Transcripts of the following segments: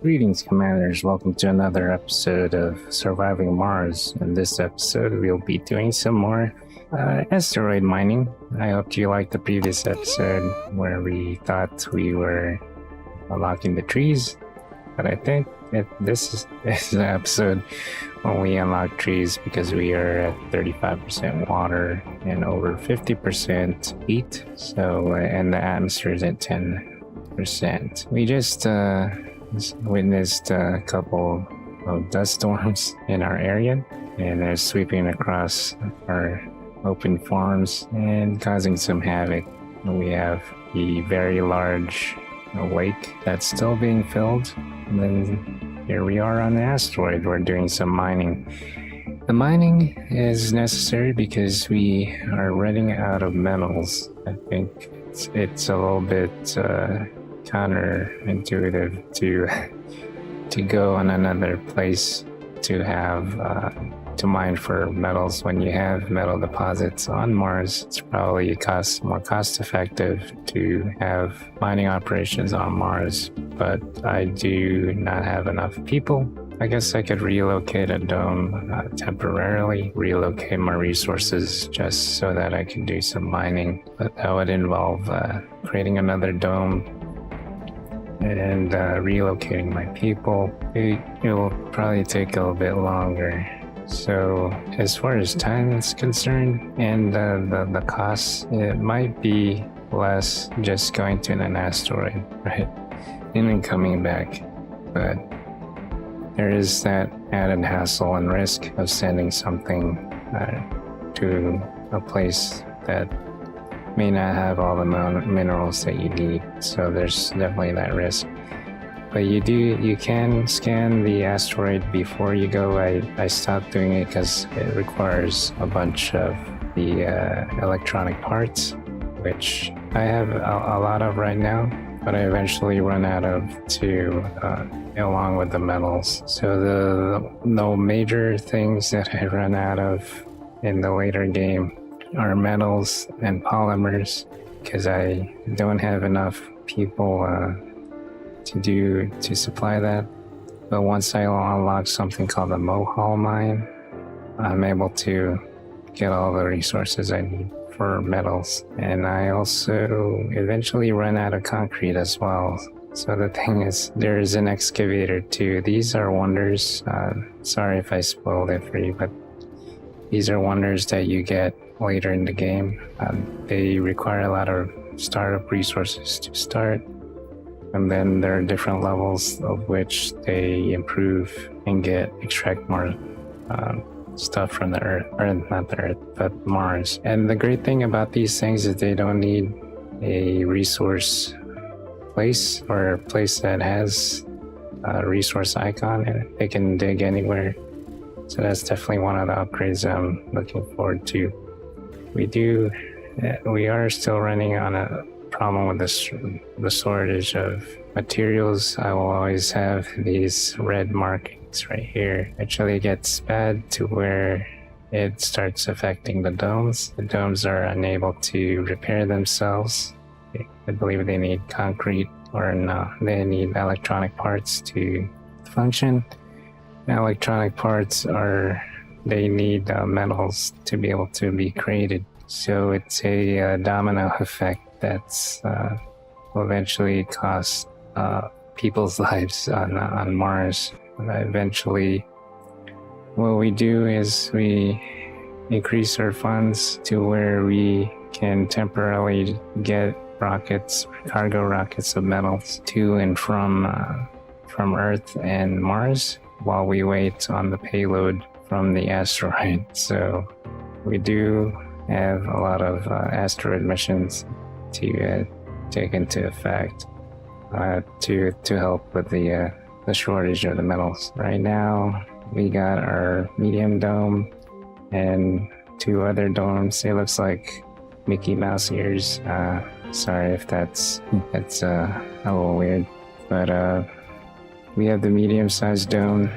Greetings, Commanders. Welcome to another episode of Surviving Mars. In this episode, we'll be doing some more asteroid mining. I hope you liked the previous episode where we thought we were unlocking the trees, but I think this is the episode when we unlock trees because we are at 35% water and over 50% heat. So, and the atmosphere is at 10%. We just witnessed a couple of dust storms in our area, and they're sweeping across our open farms and causing some havoc. We have a very large lake that's still being filled, and then here we are on the asteroid. We're doing some mining. The mining is necessary because we are running out of metals. I think it's a little bit counterintuitive to go on another place to have to mine for metals when you have metal deposits on Mars. It's probably more cost effective to have mining operations on Mars, but I do not have enough people. I guess I could relocate a dome temporarily, relocate my resources just so that I can do some mining, but that would involve creating another dome and relocating my people. It will probably take a little bit longer. So as far as time is concerned and the costs, it might be less just going to an asteroid, right? And then coming back. But there is that added hassle and risk of sending something to a place that may not have all the minerals that you need, so there's definitely that risk. But you can scan the asteroid before you go. I stopped doing it because it requires a bunch of the electronic parts, which I have a lot of right now, but I eventually run out of along with the metals. So the major things that I run out of in the later game are metals and polymers, because I don't have enough people to supply that. But once I unlock something called the Mohawk Mine, I'm able to get all the resources I need for metals. And I also eventually run out of concrete as well. So the thing is, there is an excavator too. These are wonders. Sorry if I spoiled it for you, but these are wonders that you get later in the game. They require a lot of startup resources to start, and then there are different levels of which they improve and extract more stuff from the Earth, or not the Earth, but Mars. And the great thing about these things is they don't need a resource place or a place that has a resource icon in it. They can dig anywhere. So that's definitely one of the upgrades I'm looking forward to. We are still running on a problem with the shortage of materials. I will always have these red markings right here. Actually, it gets bad to where it starts affecting the domes. The domes are unable to repair themselves. I believe they need concrete, or no, they need electronic parts to function. Electronic parts they need metals to be able to be created. So it's a domino effect that's will eventually cost people's lives on Mars. Eventually, what we do is we increase our funds to where we can temporarily get cargo rockets of metals to and from Earth and Mars, while we wait on the payload from the asteroid. So we do have a lot of asteroid missions to take into effect to help with the shortage of the metals. Right now, we got our medium dome and 2 other domes. It looks like Mickey Mouse ears. Sorry if that's a little weird, but we have the medium-sized dome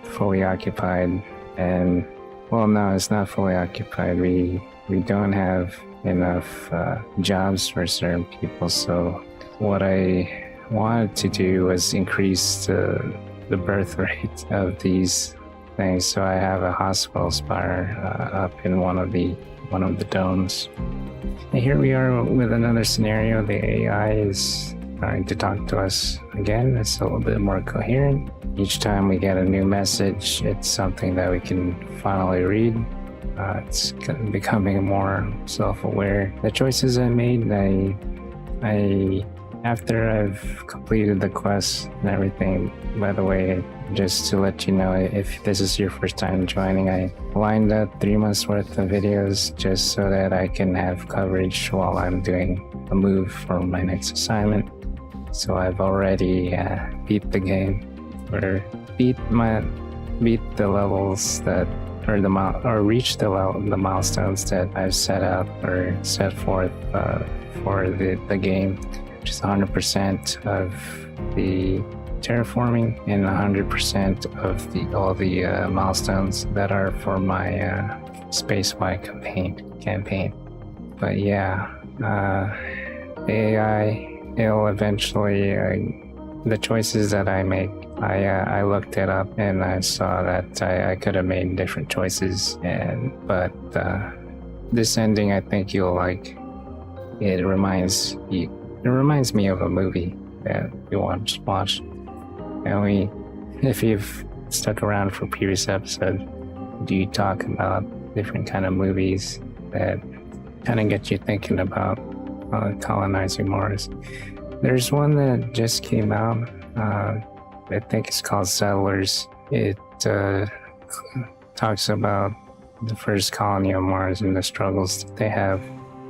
fully occupied, and well, no, it's not fully occupied. We don't have enough jobs for certain people. So what I wanted to do was increase the birth rate of these things. So I have a hospital spire up in one of the domes. And here we are with another scenario. The AI is trying to talk to us again. It's a little bit more coherent. Each time we get a new message, it's something that we can finally read. It's becoming more self-aware. The choices I made, I after I've completed the quest and everything, by the way, just to let you know, if this is your first time joining, I lined up 3 months worth of videos just so that I can have coverage while I'm doing a move for my next assignment. So I've already beat the game, or beat the levels that, or reached the milestones that I've set out or set forth for the game, which is 100% of the terraforming and 100% of all the milestones that are for my space-wide campaign. But yeah, the AI, it'll eventually, the choices that I make, I looked it up and I saw that I could have made different choices, but this ending I think you'll like. It reminds me of a movie that we watched. And if you've stuck around for previous episode, do talk about different kind of movies that kind of get you thinking about colonizing Mars. There's one that just came out. I think it's called Settlers. It talks about the first colony on Mars and the struggles that they have.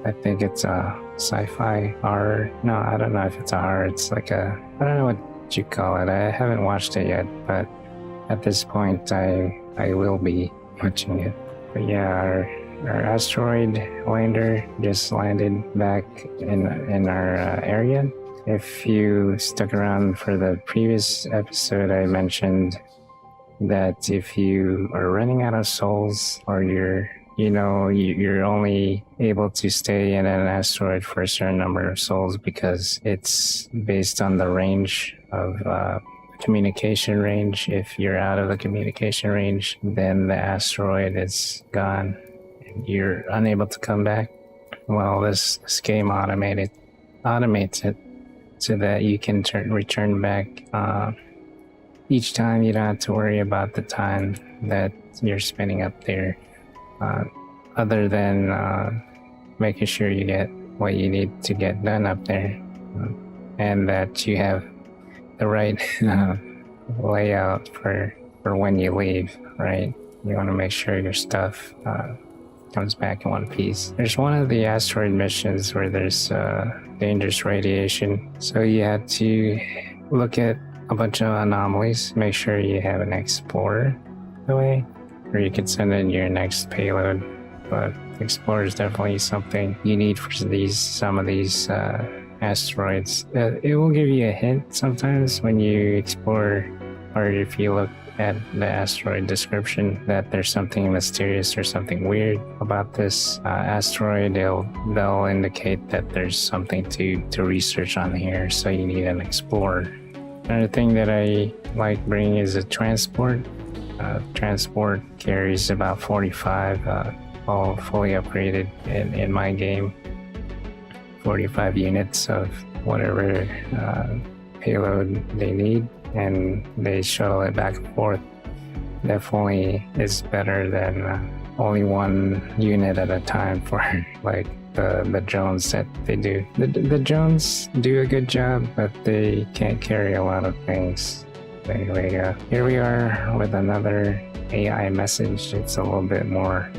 I think it's a sci-fi horror. No, I don't know if it's a horror. It's like I don't know what you call it. I haven't watched it yet, but at this point I will be watching it. But yeah, our asteroid lander just landed back in our area. If you stuck around for the previous episode, I mentioned that if you are running out of souls, or you're only able to stay in an asteroid for a certain number of souls because it's based on the range of communication range. If you're out of the communication range, then the asteroid is gone and you're unable to come back. Well, this game automates it so that you can return back each time. You don't have to worry about the time that you're spending up there, other than making sure you get what you need to get done up there, and that you have the right layout for when you leave, right? You want to make sure your stuff comes back in one piece. There's one of the asteroid missions where there's dangerous radiation, so you had to look at a bunch of anomalies, make sure you have an explorer away, or you could send in your next payload. But explorer is definitely something you need for some of these asteroids. It will give you a hint sometimes when you explore, or if you look at the asteroid description, that there's something mysterious or something weird about this asteroid. They'll indicate that there's something to research on here, so you need an explorer. Another thing that I like bringing is a transport. Transport carries about 45, all fully upgraded in my game. 45 units of whatever payload they need, and they shuttle it back and forth. Definitely is better than only one unit at a time for like the drones that they do. The drones do a good job, but they can't carry a lot of things. Anyway, here we are with another AI message. It's a little bit more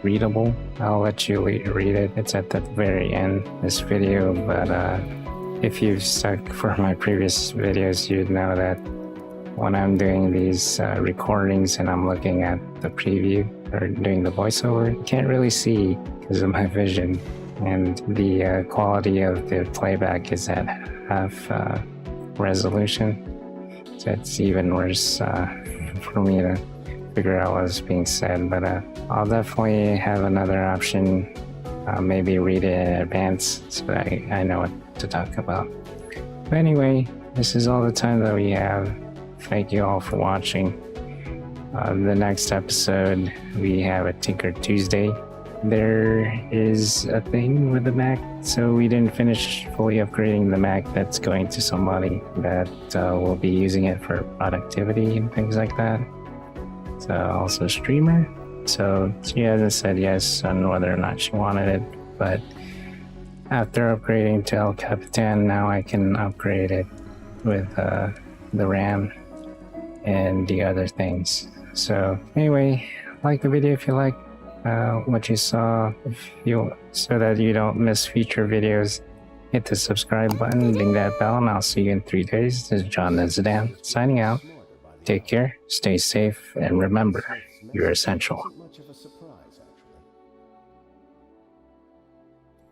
readable. I'll let you read it. It's at the very end of this video, but if you've stuck for my previous videos, you'd know that when I'm doing these recordings and I'm looking at the preview or doing the voiceover, you can't really see because of my vision, and the quality of the playback is at half resolution. So it's even worse for me to figure out what's being said, but I'll definitely have another option, maybe read it in advance so that I know what to talk about. But anyway, this is all the time that we have. Thank you all for watching. The next episode, we have a Tinker Tuesday. There is a thing with the Mac, so we didn't finish fully upgrading the Mac. That's going to somebody that will be using it for productivity and things like that. So also streamer. So she hasn't said yes on whether or not she wanted it, but after upgrading to El Capitan, now I can upgrade it with the RAM and the other things. So anyway, like the video if you like what you saw, so that you don't miss future videos. Hit the subscribe button, ding that bell, and I'll see you in 3 days. This is John Nezodam signing out. Take care, stay safe, and remember, you're essential.